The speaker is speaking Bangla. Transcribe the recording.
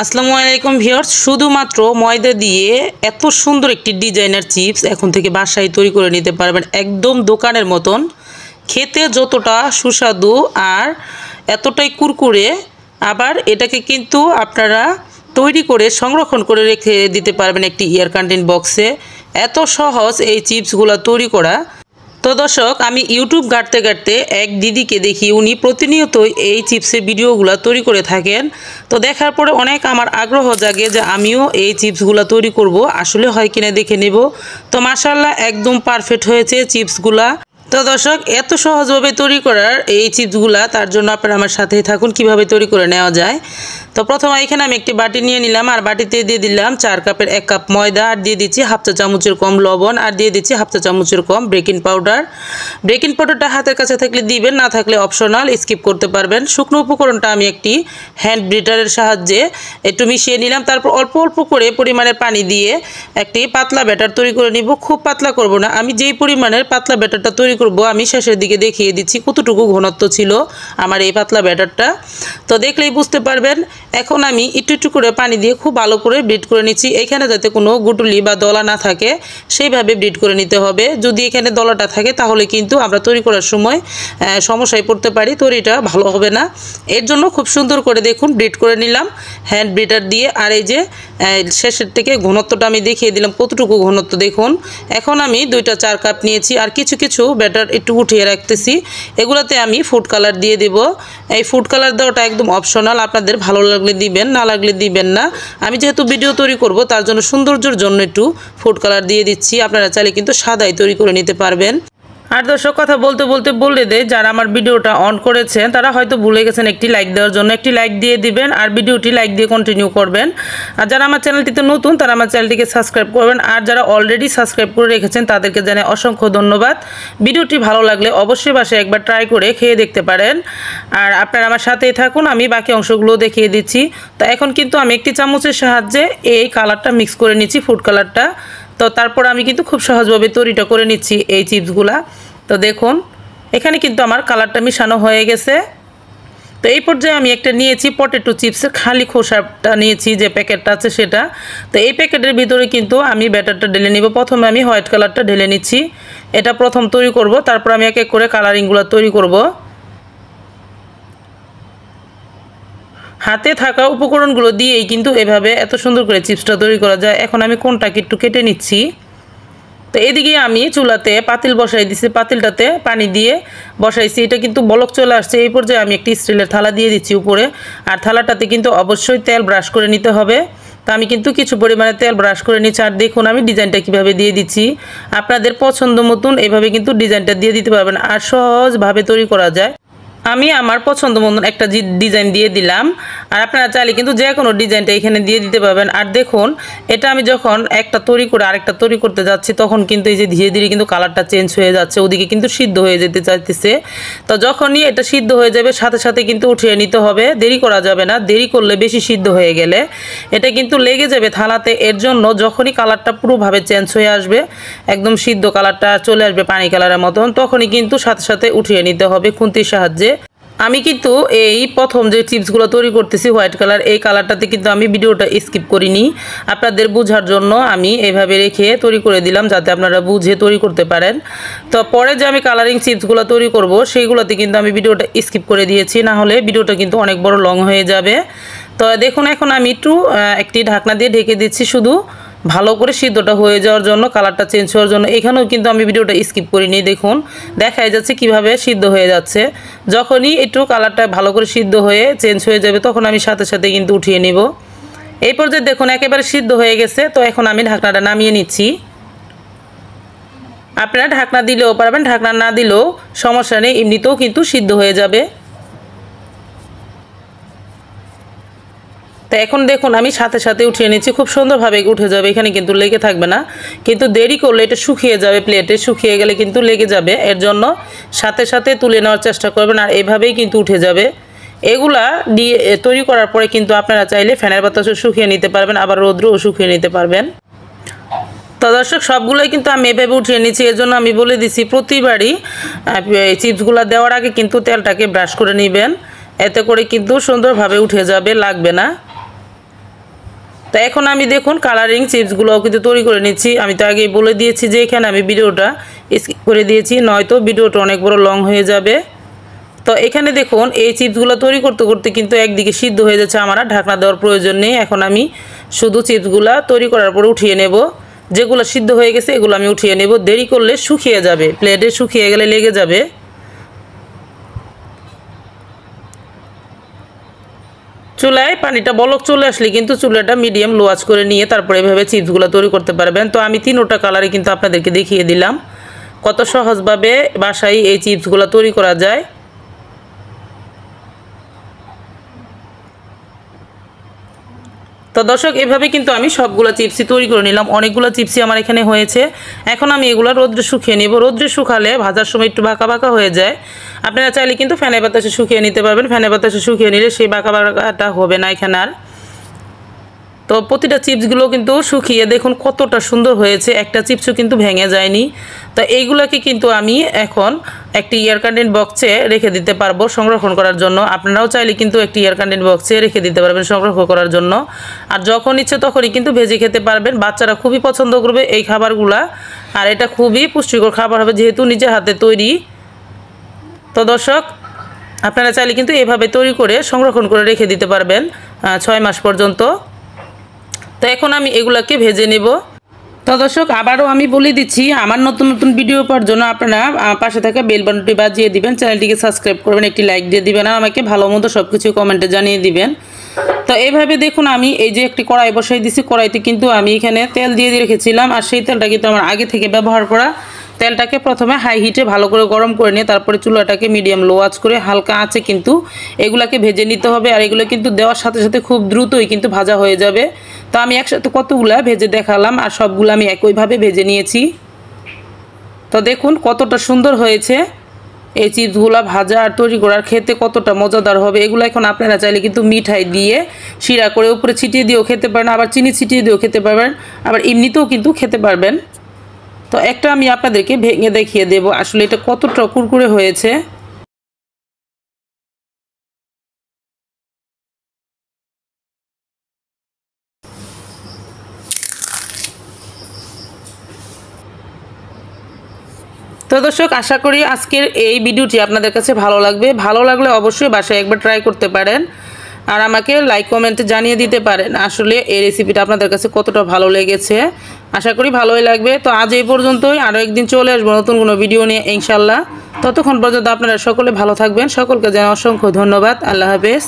আসসালামু আলাইকুম ভিউয়ার্স, শুধুমাত্র ময়দা দিয়ে এত সুন্দর একটি ডিজাইনার চিপস এখন থেকে বাসায় তৈরি করে নিতে পারবেন। একদম দোকানের মতন খেতে যতটা সুস্বাদু আর এতটাই কুরকুরে, আবার এটাকে কিন্তু আপনারা তৈরি করে সংরক্ষণ করে রেখে দিতে পারবেন একটি এয়ার কন্টেইন বক্সে। এত সহজ এই চিপসগুলো তৈরি করা। তো দর্শক, আমি ইউটিউব ঘাঁটতে ঘাঁটতে এক দিদিকে দেখি, উনি প্রতিনিয়তই এই চিপসের ভিডিওগুলো তৈরি করে থাকেন। তো দেখার পরে অনেক আমার আগ্রহ জাগে যে আমিও এই চিপসগুলো তৈরি করব, আসলে হয় কিনা দেখে নেব। তো মাশাআল্লাহ একদম পারফেক্ট হয়েছে চিপসগুলা। তো দর্শক, এত সহজভাবে তৈরি করার এই চিপসগুলা, তার জন্য আপনারা আমার সাথেই থাকুন কিভাবে তৈরি করে নেওয়া যায়। তো প্রথমে এখানে আমি একটি বাটি নিয়ে নিলাম, আর বাটিতে দিয়ে দিলাম 4 কাপের 1 কাপ ময়দা, আর দিয়ে দিচ্ছি হাফ চা চামচের কম লবণ, আর দিয়ে দিচ্ছি হাফ চা চামচের কম বেকিং পাউডার। বেকিং পাউডারটা হাতের কাছে থাকলে দিবেন, না থাকলে অপশনাল, স্কিপ করতে পারবেন। শুকনো উপকরণটা আমি একটি হ্যান্ড ব্লিটারের সাহায্যে একটু মিশিয়ে নিলাম। তারপর অল্প অল্প করে পরিমাণের পানি দিয়ে একটি পাতলা ব্যাটার তৈরি করে নিব। খুব পাতলা করব না, আমি যেই পরিমাণের পাতলা ব্যাটারটা তৈরি করব আমি শেষের দিকে দেখিয়ে দিচ্ছি কতটুকু ঘনত্ব ছিল আমার এই পাতলা ব্যাটারটা। তো দেখলেই বুঝতে পারবেন। এখন আমি একটু একটু করে পানি দিয়ে খুব ভালো করে বিট করে নিচ্ছি। এখানে যাতে কোনো গুটুলি বা দলা না থাকে সেইভাবে বিট করে নিতে হবে। যদি এখানে দলাটা থাকে তাহলে কিন্তু আমরা তৈরি করার সময় সমস্যায় পড়তে পারি, তৈরিটা ভালো হবে না। এর জন্য খুব সুন্দর করে দেখুন বিট করে নিলাম হ্যান্ড ব্লিটার দিয়ে। আর এই যে শেষের থেকে ঘনত্বটা আমি দেখিয়ে দিলাম কতটুকু ঘনত্ব দেখুন। এখন আমি 2টা 4 কাপ নিয়েছি, আর কিছু কিছু ব্যাটার একটু উঠিয়ে রাখতেছি। এগুলোতে আমি ফুড কালার দিয়ে দেব। এই ফুড কালার দেওয়াটা একদম অপশনাল, আপনাদের ভালো লাগলে দিবেন, না লাগলে দিবেন না। আমি যেহেতু ভিডিও তৈরি করব তার জন্য সৌন্দর্যের জন্য একটু ফুড কালার দিয়ে দিচ্ছি। আপনারা চাইলে কিন্তু সাদাই তৈরি করে নিতে পারবেন। আর দর্শক, কথা বলতে বলতে বলে দেয়, যারা আমার ভিডিওটা অন করেছেন তারা হয়তো ভুলে গেছেন একটি লাইক দেওয়ার জন্য। একটি লাইক দিয়ে দিবেন আর ভিডিওটি লাইক দিয়ে কন্টিনিউ করবেন। আর যারা আমার চ্যানেলটিতে নতুন তারা আমার চ্যানেলটিকে সাবস্ক্রাইব করবেন, আর যারা অলরেডি সাবস্ক্রাইব করে রেখেছেন তাদেরকে জানাই অসংখ্য ধন্যবাদ। ভিডিওটি ভালো লাগলে অবশ্যই বাসায় একবার ট্রাই করে খেয়ে দেখতে পারেন। আর আপনারা আমার সাথেই থাকুন, আমি বাকি অংশগুলো দেখিয়ে দিচ্ছি। তো এখন কিন্তু আমি একটি চামচের সাহায্যে এই কালারটা মিক্স করে নিচ্ছি, ফুড কালারটা। তো তারপর আমি কিন্তু খুব সহজভাবে তৈরিটা করে নিচ্ছি এই চিপসগুলা। তো দেখুন এখানে কিন্তু আমার কালারটা মিশানো হয়ে গেছে। তো এই পর্যায়ে আমি একটা নিয়েছি পটেটো চিপসের খালি খোসাটা নিয়েছি, যে প্যাকেটটা আছে সেটা। তো এই প্যাকেটের ভিতরে কিন্তু আমি ব্যাটারটা ঢেলে নিব। প্রথমে আমি হোয়াইট কালারটা ঢেলে নিচ্ছি, এটা প্রথম তৈরি করব। তারপর আমি এক এক করে কালারিংগুলো তৈরি করব। হাতে থাকা উপকরণগুলো দিয়েই কিন্তু এভাবে এত সুন্দর করে চিপসটা তৈরি করা যায়। এখন আমি কোনটাকে একটু কেটে নিচ্ছি। তো এদিকে আমি চুলাতে পাতিল বসাই দিছি, পাতিলটাতে পানি দিয়ে বসাইছি। এটা কিন্তু বলক চলে আসছে। এই পর্যায়ে আমি একটি স্টিলের থালা দিয়ে দিচ্ছি উপরে, আর থালাটাতে কিন্তু অবশ্যই তেল ব্রাশ করে নিতে হবে। তো আমি কিন্তু কিছু পরিমাণে তেল ব্রাশ করে নিচ্ছি। আর দেখুন আমি ডিজাইনটা কিভাবে দিয়ে দিচ্ছি। আপনাদের পছন্দ মতন এভাবে কিন্তু ডিজাইনটা দিয়ে দিতে পারবেন, আর সহজভাবে তৈরি করা যায়। আমি আমার পছন্দ মতন একটা ডিজাইন দিয়ে দিলাম, আর আপনারা চাইলে কিন্তু যে কোনো ডিজাইনটা এখানে দিয়ে দিতে পারবেন। আর দেখুন এটা আমি যখন একটা তৈরি করে আরেকটা তৈরি করতে যাচ্ছি তখন কিন্তু এই যে ধীরে ধীরে কিন্তু কালারটা চেঞ্জ হয়ে যাচ্ছে, ওদিকে কিন্তু সিদ্ধ হয়ে যেতে চাইতেছে। তো যখনই এটা সিদ্ধ হয়ে যাবে সাথে সাথে কিন্তু উঠিয়ে নিতে হবে, দেরি করা যাবে না। দেরি করলে বেশি সিদ্ধ হয়ে গেলে এটা কিন্তু লেগে যাবে থালাতে। এর জন্য যখনই কালারটা পুরোভাবে চেঞ্জ হয়ে আসবে, একদম সিদ্ধ কালারটা চলে আসবে পানি কালারের মতন, তখনই কিন্তু সাথে সাথে উঠিয়ে নিতে হবে খুন্তির সাহায্যে। আমি কিন্তু এই প্রথম যে চিপসগুলো তৈরি করতেছি হোয়াইট কালার, এই কালারটাতে কিন্তু আমি ভিডিওটা স্কিপ করিনি, আপনাদের বোঝার জন্য আমি এইভাবে রেখে তৈরি করে দিলাম যাতে আপনারা বুঝে তৈরি করতে পারেন। তো পরে যে আমি কালারিং চিপসগুলো তৈরি করব সেইগুলোতে কিন্তু আমি ভিডিওটা স্কিপ করে দিয়েছি, না হলে ভিডিওটা কিন্তু অনেক বড় লং হয়ে যাবে। তো দেখুন এখন আমি একটু একটি ঢাকনা দিয়ে ঢেকে দিচ্ছি, শুধু ভালো করে সিদ্ধটা হয়ে যাওয়ার জন্য, কালারটা চেঞ্জ হওয়ার জন্য। এখানেও কিন্তু আমি ভিডিওটা স্কিপ করিনি, দেখুন দেখাই যাচ্ছে কিভাবে সিদ্ধ হয়ে যাচ্ছে। যখনই একটু কালারটা ভালো করে সিদ্ধ হয়ে চেঞ্জ হয়ে যাবে তখন আমি সাথে সাথে কিন্তু উঠিয়ে নিব। এই পর্যায়ে দেখুন একেবারে সিদ্ধ হয়ে গেছে। তো এখন আমি ঢাকনাটা নামিয়ে নিচ্ছি। আপনারা ঢাকনা দিলেও পারবেন, ঢাকনা না দিলেও সমস্যা নেই, এমনিতেও কিন্তু সিদ্ধ হয়ে যাবে। তো এখন দেখুন আমি সাথে সাথে উঠিয়ে নিচ্ছি, খুব সুন্দরভাবে উঠে যাবে, এখানে কিন্তু লেগে থাকবে না। কিন্তু দেরি করলে এটা শুকিয়ে যাবে, প্লেটে শুকিয়ে গেলে কিন্তু লেগে যাবে। এর জন্য সাথে সাথে তুলে নেওয়ার চেষ্টা করবেন, আর এভাবেই কিন্তু উঠে যাবে। এগুলা দিয়ে তৈরি করার পরে কিন্তু আপনারা চাইলে ফ্যানের বাতাসে শুকিয়ে নিতে পারবেন, আবার রৌদ্রেও শুকিয়ে নিতে পারবেন। তো দর্শক সবগুলোই কিন্তু আমি এভাবে উঠিয়ে নিচ্ছি। এর জন্য আমি বলে দিচ্ছি প্রতিবারই চিপসগুলো দেওয়ার আগে কিন্তু তেলটাকে ব্রাশ করে নেবেন, এতে করে কিন্তু সুন্দরভাবে উঠে যাবে, লাগবে না। তো এখন আমি দেখুন কালারিং চিপসগুলোও কিন্তু তৈরি করে নিচ্ছি। আমি তো আগেই বলে দিয়েছি যে এখানে আমি ভিডিওটা স্কিপ করে দিয়েছি, নয়তো ভিডিওটা অনেক বড় লং হয়ে যাবে। তো এখানে দেখুন এই চিপসগুলো তৈরি করতে করতে কিন্তু একদিকে সিদ্ধ হয়ে যাচ্ছে, আমার ঢাকনা দেওয়ার প্রয়োজন নেই। এখন আমি শুধু চিপসগুলো তৈরি করার পরে উঠিয়ে নেব। যেগুলো সিদ্ধ হয়ে গেছে এগুলো আমি উঠিয়ে নেব, দেরি করলে শুকিয়ে যাবে, প্লেটে শুকিয়ে গেলে লেগে যাবে। চুলায় পানিটা বলক চলে আসলে কিন্তু চুলাটা মিডিয়াম লো আঁচ করে নিয়ে তারপরে এভাবে চিপসগুলো তৈরি করতে পারবেন। তো আমি 3টা কালারে কিন্তু আপনাদেরকে দেখিয়ে দিলাম কত সহজভাবে বাসায় এই চিপসগুলো তৈরি করা যায়। তো দর্শক এভাবে কিন্তু আমি সবগুলো চিপসই তৈরি করে নিলাম, অনেকগুলো চিপসই আমার এখানে হয়েছে। এখন আমি এগুলো রোদ্রে শুকিয়ে নেব। রোদ্রে শুকালে ভাজার সময় একটু বাঁকা বাঁকা হয়ে যায়। আপনারা চাইলে কিন্তু ফ্যানের বাতাসে শুকিয়ে নিতে পারবেন, ফ্যানের বাতাসে শুকিয়ে নিলে সেই বাঁকা বাঁকাটা হবে না এখানে আর। তো প্রতিটা চিপসগুলো কিন্তু শুকিয়ে দেখুন কতটা সুন্দর হয়েছে, একটা চিপসও কিন্তু ভেঙে যায়নি। তো এইগুলোকে কিন্তু আমি এখন একটি এয়ার কান্টেইন বক্সে রেখে দিতে পারবো সংরক্ষণ করার জন্য। আপনারাও চাইলে কিন্তু একটি এয়ার কান্টেইন বক্সে রেখে দিতে পারবেন সংরক্ষণ করার জন্য। আর যখন ইচ্ছে তখনই কিন্তু ভেজে খেতে পারবেন, বাচ্চারা খুবই পছন্দ করবে এই খাবারগুলা। আর এটা খুবই পুষ্টিকর খাবার হবে যেহেতু নিজের হাতে তৈরি। তো দর্শক আপনারা চাইলে কিন্তু এভাবে তৈরি করে সংরক্ষণ করে রেখে দিতে পারবেন 6 মাস পর্যন্ত। তো এখন আমি এগুলাকে ভেজে নেব। তো দর্শক আবারও আমি বলে দিচ্ছি, আমার নতুন নতুন ভিডিও পাওয়ার জন্য আপনারা পাশে থাকা বেল বাটনটি বাজিয়ে দিবেন, চ্যানেলটিকে সাবস্ক্রাইব করবেন, একটি লাইক দিয়ে দিবেন আর আমাকে ভালো মন্দ সব কিছু কমেন্টে জানিয়ে দিবেন। তো এইভাবে দেখুন আমি এই যে একটি কড়াই বসাই দিছি, কড়াইতে কিন্তু আমি এখানে তেল দিয়ে রেখেছিলাম। আর সেই তেলটা কিন্তু আমার আগে থেকে ব্যবহার করা। তেলটাকে প্রথমে হাই হিটে ভালো করে গরম করে নিয়ে তারপরে চুলাটাকে মিডিয়াম লো আঁচ করে হালকা আঁচে কিন্তু এগুলাকে ভেজে নিতে হবে। আর এগুলো কিন্তু দেওয়ার সাথে সাথে খুব দ্রুতই কিন্তু ভাজা হয়ে যাবে। তো আমি একসাথে কতগুলা ভেজে দেখালাম আর সবগুলো আমি একইভাবে ভেজে নিয়েছি। তো দেখুন কতটা সুন্দর হয়েছে এই চিপসগুলো ভাজা আর তৈরি করার, খেতে কতটা মজাদার হবে। এগুলো এখন আপনারা চাইলে কিন্তু মিঠাই দিয়ে শিরা করে উপরে ছিটিয়ে দিয়েও খেতে পারেন, আবার চিনি ছিটিয়ে দিয়েও খেতে পারবেন, আবার এমনিতেও কিন্তু খেতে পারবেন। তো একটা আমি আপনাদেরকে ভেঙে দেখিয়ে দেব আসলে এটা কতটা কুরকুরে হয়েছে। তো দর্শক আশা করি আজকের এই ভিডিওটি আপনাদের কাছে ভালো লাগবে। ভালো লাগলে অবশ্যই বাসায় একবার ট্রাই করতে পারেন আর আমাকে লাইক কমেন্টে জানিয়ে দিতে পারেন আসলে এই রেসিপিটা আপনাদের কাছে কতটা ভালো লেগেছে। আশা করি ভালোই লাগবে। তো আজ এই পর্যন্তই, আরও একদিন চলে আসবো নতুন কোনো ভিডিও নিয়ে ইনশাল্লাহ। ততক্ষণ পর্যন্ত আপনারা সকলে ভালো থাকবেন। সকলকে জানাই অসংখ্য ধন্যবাদ। আল্লাহ হাফেজ।